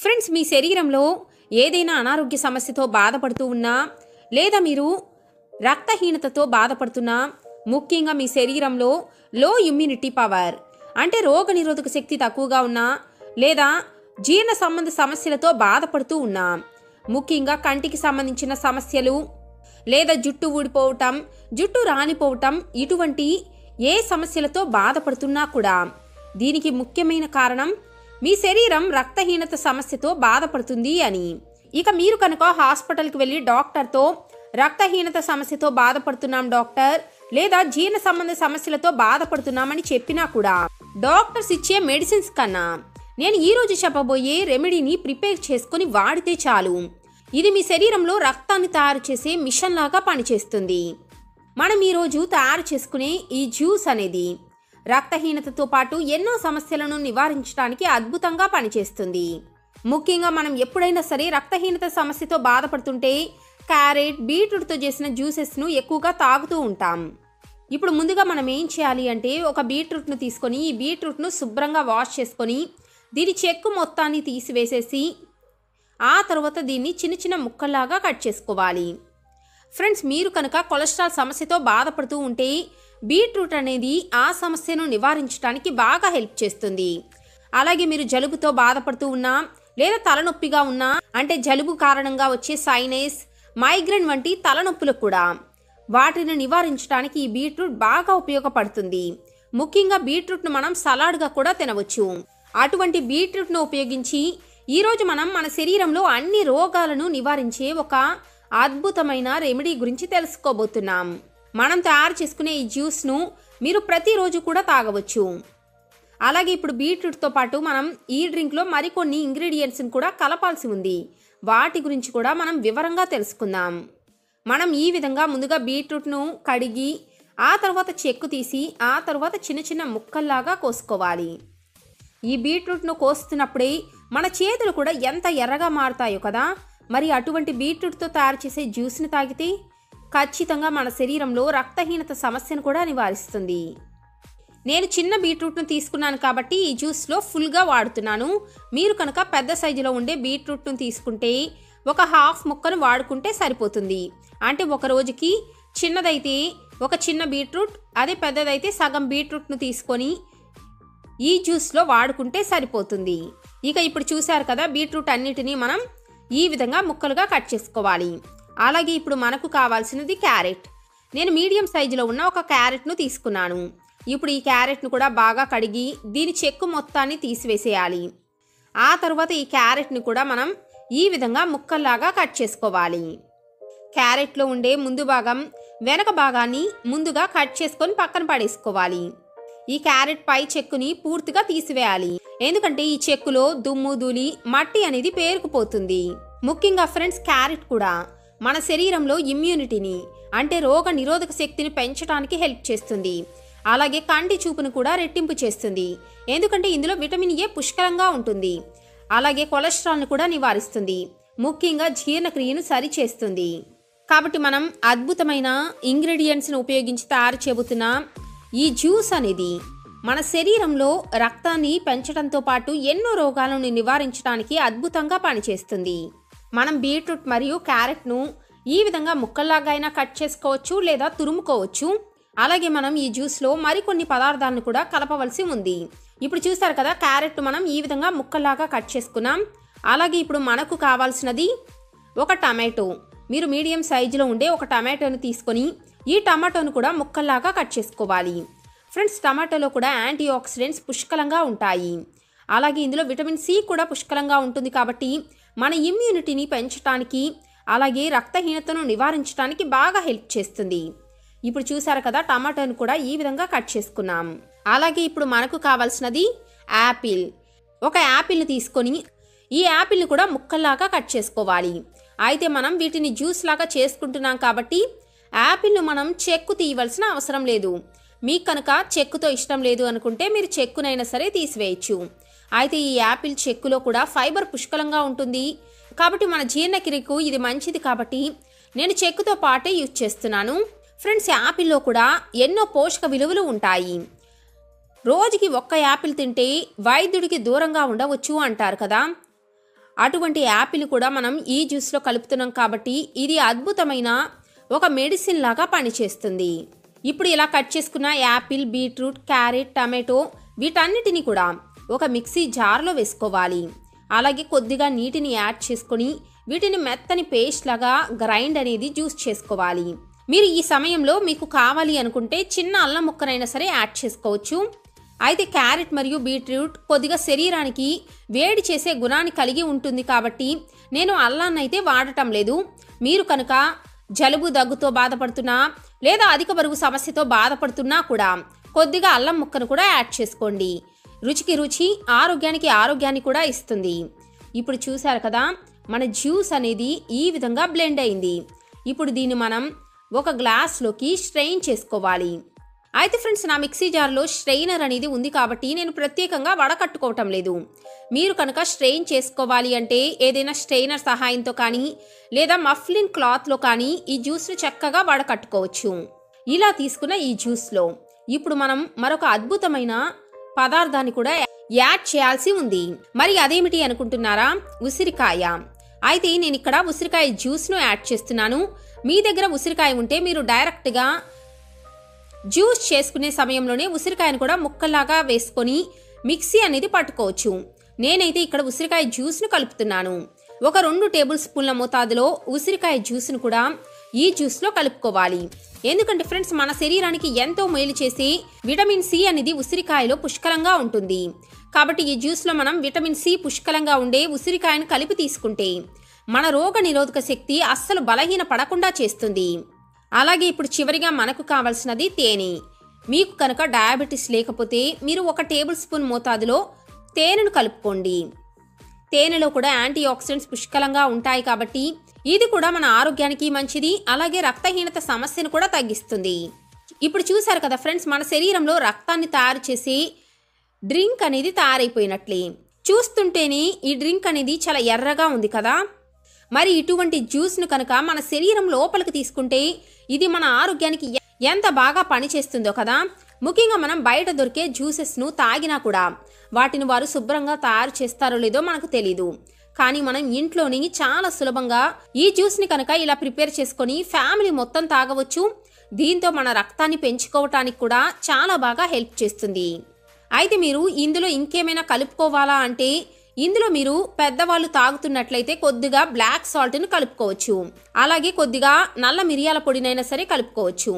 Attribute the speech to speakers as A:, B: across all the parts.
A: Friends, మీ శరీరంలో ఏదైనా అనారోగ్య సమస్యతో బాధపడుతూ ఉన్నా, లేదా మీరు రక్తహీనతతో బాధపడుతున్నా, ముఖ్యంగా మీ శరీరంలో లో ఇమ్యూనిటీ పవర్ అంటే రోగనిరోధక శక్తి తక్కువగా ఉన్నా, లేదా జీర్ణ సంబంధ సమస్యలతో బాధపడుతూ ఉన్నా, ముఖ్యంగా కంటికి సంబంధించిన సమస్యలు, లేదా జుట్టు ఊడిపోవటం, జుట్టు రాలిపోవటం, ఇటువంటి ఏ సమస్యలతో బాధపడుతున్నా కూడా దీనికి ముఖ్యమైన కారణం మీ శరీరం రక్తహీనత సమస్యతో బాధపడుతుంది అని. ఇక మీరు కనుక హాస్పిటల్కి వెళ్ళి డాక్టర్తో రక్తహీనత సమస్యతో బాధపడుతున్నాం డాక్టర్, లేదా జీర్ణ సంబంధ సమస్యలతో బాధపడుతున్నామని చెప్పినా కూడా డాక్టర్స్ ఇచ్చే మెడిసిన్స్ కన్నా నేను ఈరోజు చెప్పబోయే రెమెడీని ప్రిపేర్ చేసుకుని వాడితే చాలు, ఇది మీ శరీరంలో రక్తాన్ని తయారు చేసే మిషన్ లాగా పనిచేస్తుంది. మనం ఈరోజు తయారు చేసుకునే ఈ జ్యూస్ అనేది రక్తహీనతతో పాటు ఎన్నో సమస్యలను నివారించడానికి అద్భుతంగా పనిచేస్తుంది. ముఖ్యంగా మనం ఎప్పుడైనా సరే రక్తహీనత సమస్యతో బాధపడుతుంటే క్యారెట్, బీట్రూట్తో చేసిన జ్యూసెస్ను ఎక్కువగా తాగుతూ ఉంటాం. ఇప్పుడు ముందుగా మనం ఏం చేయాలి అంటే, ఒక బీట్రూట్ను తీసుకొని ఈ బీట్రూట్ను శుభ్రంగా వాష్ చేసుకొని దీని చెక్కు మొత్తాన్ని తీసివేసేసి ఆ తర్వాత దీన్ని చిన్న చిన్న ముక్కల్లాగా కట్ చేసుకోవాలి. ఫ్రెండ్స్, మీరు కనుక కొలెస్ట్రాల్ సమస్యతో బాధపడుతూ ఉంటే బీట్రూట్ అనేది ఆ సమస్యను నివారించడానికి బాగా హెల్ప్ చేస్తుంది. అలాగే మీరు జలుబుతో బాధపడుతూ ఉన్నా, లేదా తలనొప్పిగా ఉన్నా, అంటే జలుబు కారణంగా వచ్చే సైనస్, మైగ్రేన్ వంటి తలనొప్పులు కూడా వాటిని నివారించడానికి ఈ బీట్రూట్ బాగా ఉపయోగపడుతుంది. ముఖ్యంగా బీట్రూట్ను మనం సలాడ్గా కూడా తినవచ్చు. అటువంటి బీట్రూట్ను ఉపయోగించి ఈరోజు మనం మన శరీరంలో అన్ని రోగాలను నివారించే ఒక అద్భుతమైన రెమెడీ గురించి తెలుసుకోబోతున్నాం. మనం తయారు చేసుకునే ఈ జ్యూస్ను మీరు ప్రతిరోజు కూడా తాగవచ్చు. అలాగే ఇప్పుడు బీట్రూట్తో పాటు మనం ఈ డ్రింక్లో మరికొన్ని ఇంగ్రీడియంట్స్ని కూడా కలపాల్సి ఉంది. వాటి గురించి కూడా మనం వివరంగా తెలుసుకుందాం. మనం ఈ విధంగా ముందుగా బీట్రూట్ను కడిగి ఆ తర్వాత చెక్కు తీసి ఆ తర్వాత చిన్న చిన్న ముక్కల్లాగా కోసుకోవాలి. ఈ బీట్రూట్ను కోస్తున్నప్పుడే మన చేతులు కూడా ఎంత ఎర్రగా మారుతాయో కదా. మరి అటువంటి బీట్రూట్తో తయారు చేసే జ్యూస్ని తాగితే ఖచ్చితంగా మన శరీరంలో రక్తహీనత సమస్యను కూడా నివారిస్తుంది. నేను చిన్న బీట్రూట్ను తీసుకున్నాను కాబట్టి ఈ జ్యూస్లో ఫుల్గా వాడుతున్నాను. మీరు కనుక పెద్ద సైజులో ఉండే బీట్రూట్ను తీసుకుంటే ఒక హాఫ్ ముక్కను వాడుకుంటే సరిపోతుంది. అంటే ఒక రోజుకి చిన్నదైతే ఒక చిన్న బీట్రూట్, అదే పెద్దదైతే సగం బీట్రూట్ను తీసుకొని ఈ జ్యూస్లో వాడుకుంటే సరిపోతుంది. ఇక ఇప్పుడు చూశారు కదా, బీట్రూట్ అన్నిటినీ మనం ఈ విధంగా ముక్కలుగా కట్ చేసుకోవాలి. అలాగే ఇప్పుడు మనకు కావాల్సినది క్యారెట్. నేను మీడియం సైజులో ఉన్న ఒక క్యారెట్ను తీసుకున్నాను. ఇప్పుడు ఈ క్యారెట్ను కూడా బాగా కడిగి దీని చెక్కు మొత్తాన్ని తీసివేసేయాలి. ఆ తర్వాత ఈ క్యారెట్ని కూడా మనం ఈ విధంగా ముక్కల్లాగా కట్ చేసుకోవాలి. క్యారెట్లో ఉండే ముందు భాగం, వెనక భాగాన్ని ముందుగా కట్ చేసుకొని పక్కన పడేసుకోవాలి. ఈ క్యారెట్ పై చెక్కుని పూర్తిగా తీసివేయాలి. ఎందుకంటే ఈ చెక్కులో దుమ్ము, ధూళి, మట్టి అనేది పేరుకుపోతుంది. ముఖ్యంగా ఫ్రెండ్స్, క్యారెట్ కూడా మన శరీరంలో ఇమ్యూనిటీని అంటే రోగ నిరోధక శక్తిని పెంచడానికి హెల్ప్ చేస్తుంది. అలాగే కంటి చూపును కూడా రెట్టింపు చేస్తుంది. ఎందుకంటే ఇందులో విటమిన్ ఏ పుష్కలంగా ఉంటుంది. అలాగే కొలెస్ట్రాల్ను కూడా నివారిస్తుంది. ముఖ్యంగా జీర్ణక్రియను సరిచేస్తుంది. కాబట్టి మనం అద్భుతమైన ఇంగ్రీడియంట్స్ను ఉపయోగించి తయారు చేయబోతున్న ఈ జ్యూస్ అనేది మన శరీరంలో రక్తాన్ని పెంచడంతో పాటు ఎన్నో రోగాలను నివారించడానికి అద్భుతంగా పనిచేస్తుంది. మనం బీట్రూట్ మరియు క్యారెట్ను ఈ విధంగా ముక్కల్లాగా అయినా కట్ చేసుకోవచ్చు, లేదా తురుముకోవచ్చు. అలాగే మనం ఈ జ్యూస్లో మరికొన్ని పదార్థాలను కూడా కలపవలసి ఉంది. ఇప్పుడు చూసారు కదా, క్యారెట్ మనం ఈ విధంగా ముక్కల్లాగా కట్ చేసుకున్నాం. అలాగే ఇప్పుడు మనకు కావాల్సినది ఒక టమాటో. మీరు మీడియం సైజులో ఉండే ఒక టమాటోను తీసుకొని ఈ టమాటోను కూడా ముక్కల్లాగా కట్ చేసుకోవాలి. ఫ్రెండ్స్, టమాటోలో కూడా యాంటీ ఆక్సిడెంట్స్ పుష్కలంగా ఉంటాయి. అలాగే ఇందులో విటమిన్ సి కూడా పుష్కలంగా ఉంటుంది. కాబట్టి మన ఇమ్యూనిటీని పెంచడానికి, అలాగే రక్తహీనతను నివారించడానికి బాగా హెల్ప్ చేస్తుంది. ఇప్పుడు చూసారు కదా, టమాటోను కూడా ఈ విధంగా కట్ చేసుకున్నాం. అలాగే ఇప్పుడు మనకు కావాల్సినది యాపిల్. ఒక యాపిల్ని తీసుకొని ఈ యాపిల్ని కూడా ముక్కల్లాగా కట్ చేసుకోవాలి. అయితే మనం వీటిని జ్యూస్ లాగా చేసుకుంటున్నాం కాబట్టి యాపిల్ను మనం చెక్కు తీయవలసిన అవసరం లేదు. మీకు కనుక చెక్కుతో ఇష్టం లేదు అనుకుంటే మీరు చెక్కునైనా సరే తీసివేయచ్చు. అయితే ఈ యాపిల్ చెక్కులో కూడా ఫైబర్ పుష్కలంగా ఉంటుంది. కాబట్టి మన జీర్ణక్రియకు ఇది మంచిది. కాబట్టి నేను చెక్కుతో పాటే యూజ్ చేస్తున్నాను. ఫ్రెండ్స్, యాపిల్లో కూడా ఎన్నో పోషక విలువలు ఉంటాయి. రోజుకి ఒక్క యాపిల్ తింటే వైద్యుడికి దూరంగా ఉండవచ్చు అంటారు కదా. అటువంటి యాపిల్ కూడా మనం ఈ జ్యూస్లో కలుపుతున్నాం కాబట్టి ఇది అద్భుతమైన ఒక మెడిసిన్ లాగా పనిచేస్తుంది. ఇప్పుడు ఇలా కట్ చేసుకున్న యాపిల్, బీట్రూట్, క్యారెట్, టమాటో వీటన్నిటిని కూడా ఒక మిక్సీ జార్లో వేసుకోవాలి. అలాగే కొద్దిగా నీటిని యాడ్ చేసుకొని వీటిని మెత్తని పేస్ట్ లాగా గ్రైండ్ అనేది జ్యూస్ చేసుకోవాలి. మీరు ఈ సమయంలో మీకు కావాలి అనుకుంటే చిన్న అల్లం ముక్కనైనా సరే యాడ్ చేసుకోవచ్చు. అయితే క్యారెట్ మరియు బీట్రూట్ కొద్దిగా శరీరానికి వేడి చేసే గుణాన్ని కలిగి ఉంటుంది కాబట్టి నేను అల్లాన్ని అయితే వాడటం లేదు. మీరు కనుక జలుబు, దగ్గుతో బాధపడుతున్నా లేదా అధిక బరువు సమస్యతో బాధపడుతున్నా కూడా కొద్దిగా అల్లం ముక్కను కూడా యాడ్ చేసుకోండి. రుచికి రుచి, ఆరోగ్యానికి ఆరోగ్యాన్ని కూడా ఇస్తుంది. ఇప్పుడు చూసారు కదా, మన జ్యూస్ అనేది ఈ విధంగా బ్లెండ్ అయింది. ఇప్పుడు దీన్ని మనం ఒక గ్లాస్లోకి స్ట్రెయిన్ చేసుకోవాలి. అయితే ఫ్రెండ్స్, నా మిక్సీ జార్లో స్ట్రెయినర్ అనేది ఉంది కాబట్టి నేను ప్రత్యేకంగా వడకట్టుకోవటం లేదు. మీరు కనుక స్ట్రెయిన్ చేసుకోవాలి అంటే ఏదైనా స్ట్రెయినర్ సహాయంతో కానీ లేదా మఫ్లిన్ క్లాత్లో కానీ ఈ జ్యూస్ను చక్కగా వడకట్టుకోవచ్చు. ఇలా తీసుకున్న ఈ జ్యూస్లో ఇప్పుడు మనం మరొక అద్భుతమైన పదార్థాన్ని కూడా యాడ్ చేయాల్సి ఉంది. మరి అదేమిటి అనుకుంటున్నారా? ఉసిరికాయ. అయితే నేను ఇక్కడ ఉసిరికాయ జ్యూస్ను యాడ్ చేస్తున్నాను. మీ దగ్గర ఉసిరికాయ ఉంటే మీరు డైరెక్ట్గా జ్యూస్ చేసుకునే సమయంలోనే ఉసిరికాయను కూడా ముక్కలాగా వేసుకొని మిక్సీ అనేది పట్టుకోవచ్చు. నేనైతే ఇక్కడ ఉసిరికాయ జ్యూస్ను కలుపుతున్నాను. ఒక 2 టేబుల్ స్పూన్ల మోతాదులో ఉసిరికాయ జ్యూస్ను కూడా ఈ జ్యూస్లో కలుపుకోవాలి. ఎందుకంటే ఫ్రెండ్స్, మన శరీరానికి ఎంతో మేలు చేసే విటమిన్ సి అనేది ఉసిరికాయలో పుష్కలంగా ఉంటుంది. కాబట్టి ఈ జ్యూస్లో మనం విటమిన్ సి పుష్కలంగా ఉండే ఉసిరికాయను కలిపి తీసుకుంటే మన రోగ నిరోధక శక్తి అస్సలు బలహీన పడకుండా చేస్తుంది. అలాగే ఇప్పుడు చివరిగా మనకు కావాల్సినది తేనె. మీకు కనుక డయాబెటీస్ లేకపోతే మీరు 1 టేబుల్ స్పూన్ మోతాదులో తేనెను కలుపుకోండి. తేనెలో కూడా యాంటీ ఆక్సిడెంట్స్ పుష్కలంగా ఉంటాయి కాబట్టి ఇది కూడా మన ఆరోగ్యానికి మంచిది. అలాగే రక్తహీనత సమస్యను కూడా తగ్గిస్తుంది. ఇప్పుడు చూసారు కదా ఫ్రెండ్స్, మన శరీరంలో రక్తాన్ని తయారు చేసే డ్రింక్ అనేది తయారైపోయినట్లే. చూస్తుంటేనే ఈ డ్రింక్ అనేది చాలా ఎర్రగా ఉంది కదా. మరి ఇటువంటి జ్యూస్ను కనుక మన శరీరం లోపలికి తీసుకుంటే ఇది మన ఆరోగ్యానికి ఎంత బాగా పనిచేస్తుందో కదా. ముఖ్యంగా మనం బయట దొరికే జ్యూసెస్ను తాగినా కూడా వాటిని వారు శుభ్రంగా తయారు చేస్తారో లేదో మనకు తెలీదు. కానీ మనం ఇంట్లోని చాలా సులభంగా ఈ జ్యూస్ని కనుక ఇలా ప్రిపేర్ చేసుకొని ఫ్యామిలీ మొత్తం తాగవచ్చు. దీంతో మన రక్తాన్ని పెంచుకోవటానికి కూడా చాలా బాగా హెల్ప్ చేస్తుంది. అయితే మీరు ఇందులో ఇంకేమైనా కలుపుకోవాలా అంటే ఇందులో మీరు పెద్దవాళ్ళు తాగుతున్నట్లయితే కొద్దిగా బ్లాక్ సాల్ట్ని కలుపుకోవచ్చు. అలాగే కొద్దిగా నల్ల మిరియాల పొడినైనా సరే కలుపుకోవచ్చు.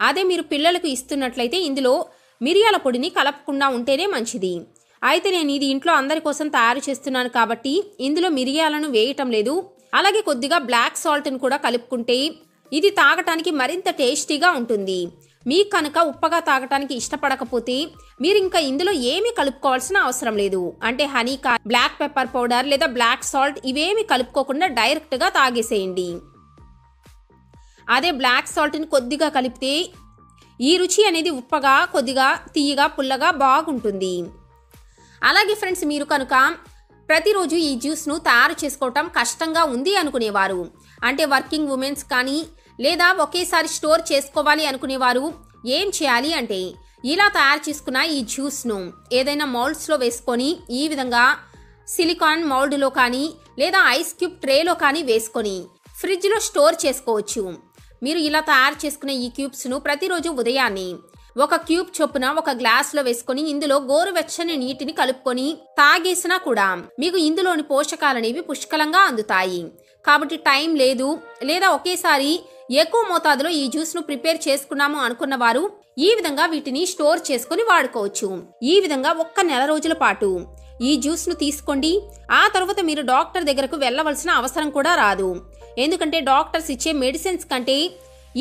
A: అదే మీరు పిల్లలకు ఇస్తున్నట్లయితే ఇందులో మిరియాల పొడిని కలపకుండా ఉంటేనే మంచిది. అయితే నేను ఇది ఇంట్లో అందరి కోసం తయారు చేస్తున్నాను కాబట్టి ఇందులో మిరియాలను వేయటం లేదు. అలాగే కొద్దిగా బ్లాక్ సాల్ట్ని కూడా కలుపుకుంటే ఇది తాగటానికి మరింత టేస్టీగా ఉంటుంది. మీకు కనుక ఉప్పగా తాగటానికి ఇష్టపడకపోతే మీరు ఇంకా ఇందులో ఏమీ కలుపుకోవాల్సిన అవసరం లేదు. అంటే హనీ, బ్లాక్ పెప్పర్ పౌడర్ లేదా బ్లాక్ సాల్ట్ ఇవేమి కలుపుకోకుండా డైరెక్ట్గా తాగేసేయండి. అదే బ్లాక్ సాల్ట్ని కొద్దిగా కలిపితే ఈ రుచి అనేది ఉప్పగా, కొద్దిగా తీయగా, పుల్లగా బాగుంటుంది. అలాగే ఫ్రెండ్స్, మీరు కనుక ప్రతిరోజు ఈ జ్యూస్ను తయారు చేసుకోవటం కష్టంగా ఉంది అనుకునేవారు, అంటే వర్కింగ్ ఉమెన్స్ కానీ లేదా ఒకేసారి స్టోర్ చేసుకోవాలి అనుకునేవారు ఏం చేయాలి అంటే ఇలా తయారు చేసుకున్న ఈ జ్యూస్ను ఏదైనా మౌల్డ్స్లో వేసుకొని ఈ విధంగా సిలికాన్ మౌల్డ్లో కానీ లేదా ఐస్ క్యూబ్ ట్రేలో కానీ వేసుకొని ఫ్రిడ్జ్లో స్టోర్ చేసుకోవచ్చు. మీరు ఇలా తయారు చేసుకునే ఈ క్యూబ్స్ను ప్రతిరోజు ఉదయాన్నే 1 క్యూబ్ చొప్పున 1 గ్లాస్లో వేసుకొని ఇందులో గోరువెచ్చని నీటిని కలుపుకొని తాగేసినా కూడా మీకు ఇందులోని పోషకాలనేవి పుష్కలంగా అందుతాయి. కాబట్టి టైం లేదు లేదా ఒకేసారి ఎక్కువ మోతాదులో ఈ జ్యూస్ను ప్రిపేర్ చేసుకున్నాము అనుకున్న వారు ఈ విధంగా వీటిని స్టోర్ చేసుకుని వాడుకోవచ్చు. ఈ విధంగా 1 నెల రోజుల పాటు ఈ జ్యూస్ను తీసుకోండి. ఆ తర్వాత మీరు డాక్టర్ దగ్గరకు వెళ్ళవలసిన అవసరం కూడా రాదు. ఎందుకంటే డాక్టర్స్ ఇచ్చే మెడిసిన్స్ కంటే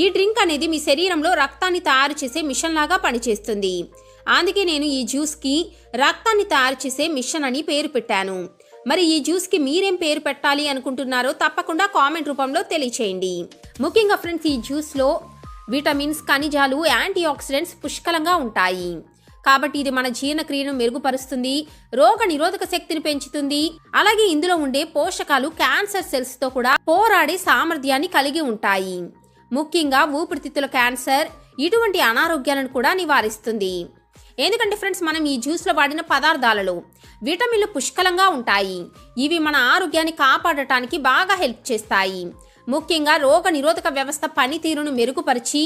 A: ఈ డ్రింక్ అనేది మీ శరీరంలో రక్తాన్ని తయారు చేసే మిషన్ లాగా పనిచేస్తుంది. అందుకే నేను ఈ జ్యూస్కి రక్తాన్ని తయారు చేసే మిషన్ అని పేరు పెట్టాను. మరి ఈ జ్యూస్కి మీరేం పేరు పెట్టాలి అనుకుంటున్నారో తప్పకుండా కామెంట్ రూపంలో తెలియచేయండి. ముఖ్యంగా ఫ్రెండ్స్, ఈ జ్యూస్లో విటమిన్స్, ఖనిజాలు, యాంటీ ఆక్సిడెంట్స్ పుష్కలంగా ఉంటాయి. కాబట్టి ఇది మన జీర్ణక్రియను మెరుగుపరుస్తుంది, రోగ నిరోధక శక్తిని పెంచుతుంది. అలాగే ఇందులో ఉండే పోషకాలు క్యాన్సర్ సెల్స్తో కూడా పోరాడే సామర్థ్యాన్ని కలిగి ఉంటాయి. ముఖ్యంగా ఊపిరితిత్తుల క్యాన్సర్, ఇటువంటి అనారోగ్యాలను కూడా నివారిస్తుంది. ఎందుకంటే ఫ్రెండ్స్ మనం ఈ జ్యూస్లో వాడిన పదార్థాలలో విటమిన్లు పుష్కలంగా ఉంటాయి. ఇవి మన ఆరోగ్యాన్ని కాపాడటానికి బాగా హెల్ప్ చేస్తాయి. ముఖ్యంగా రోగ నిరోధక వ్యవస్థ పనితీరును మెరుగుపరిచి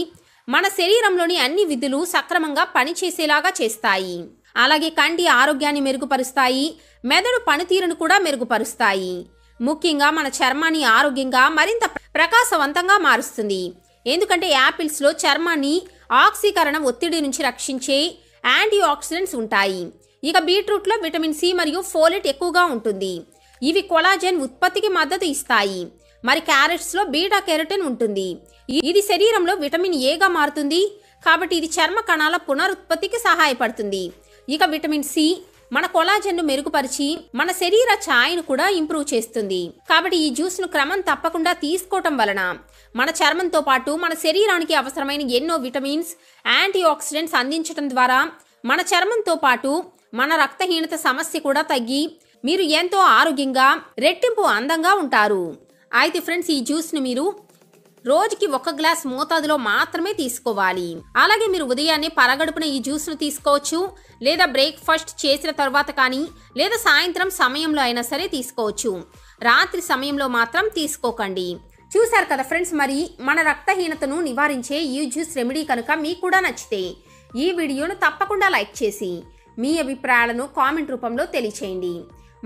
A: మన శరీరంలోని అన్ని విధులు సక్రమంగా పనిచేసేలాగా చేస్తాయి. అలాగే కంటి ఆరోగ్యాన్ని మెరుగుపరుస్తాయి, మెదడు పనితీరును కూడా మెరుగుపరుస్తాయి. ముఖ్యంగా మన చర్మాన్ని ఆరోగ్యంగా మరింత ప్రకాశవంతంగా మారుస్తుంది. ఎందుకంటే యాపిల్స్లో చర్మాన్ని ఆక్సీకరణ ఒత్తిడి నుంచి రక్షించే యాంటీ ఆక్సిడెంట్స్ ఉంటాయి. ఇక బీట్రూట్లో విటమిన్ సి మరియు ఫోలేట్ ఎక్కువగా ఉంటుంది. ఇవి కొలాజెన్ ఉత్పత్తికి మద్దతు ఇస్తాయి. మరి క్యారెట్స్లో బీటా కెరటిన్ ఉంటుంది. ఇది శరీరంలో విటమిన్ ఏగా మారుతుంది, కాబట్టి ఇది చర్మ కణాల పునరుత్పత్తికి సహాయపడుతుంది. ఇక విటమిన్ సి మన కొలాజెన్ను మెరుగుపరిచి మన శరీర ఛాయను కూడా ఇంప్రూవ్ చేస్తుంది. కాబట్టి ఈ జ్యూస్ను క్రమం తప్పకుండా తీసుకోవటం వలన మన చర్మంతో పాటు మన శరీరానికి అవసరమైన ఎన్నో విటమిన్స్, యాంటీ ఆక్సిడెంట్స్ అందించడం ద్వారా మన చర్మంతో పాటు మన రక్తహీనత సమస్య కూడా తగ్గి మీరు ఎంతో ఆరోగ్యంగా రెట్టింపు అందంగా ఉంటారు. అయితే ఫ్రెండ్స్, ఈ జ్యూస్ను మీరు రోజుకి 1 గ్లాస్ మోతాదులో మాత్రమే తీసుకోవాలి. అలాగే మీరు ఉదయాన్నే పరగడుపున ఈ జ్యూస్ను తీసుకోవచ్చు, లేదా బ్రేక్ఫాస్ట్ చేసిన తర్వాత కానీ, లేదా సాయంత్రం సమయంలో అయినా సరే తీసుకోవచ్చు. రాత్రి సమయంలో మాత్రం తీసుకోకండి. చూశారు కదా ఫ్రెండ్స్, మరి మన రక్తహీనతను నివారించే ఈ జ్యూస్ రెమెడీ కనుక మీకు కూడా నచ్చితే ఈ వీడియోను తప్పకుండా లైక్ చేసి మీ అభిప్రాయాలను కామెంట్ రూపంలో తెలియచేయండి.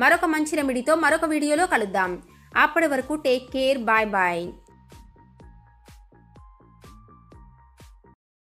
A: మరొక మంచి రెమెడీతో మరొక వీడియోలో కలుద్దాం. అప్పటి వరకు టేక్ కేర్, బాయ్ బాయ్.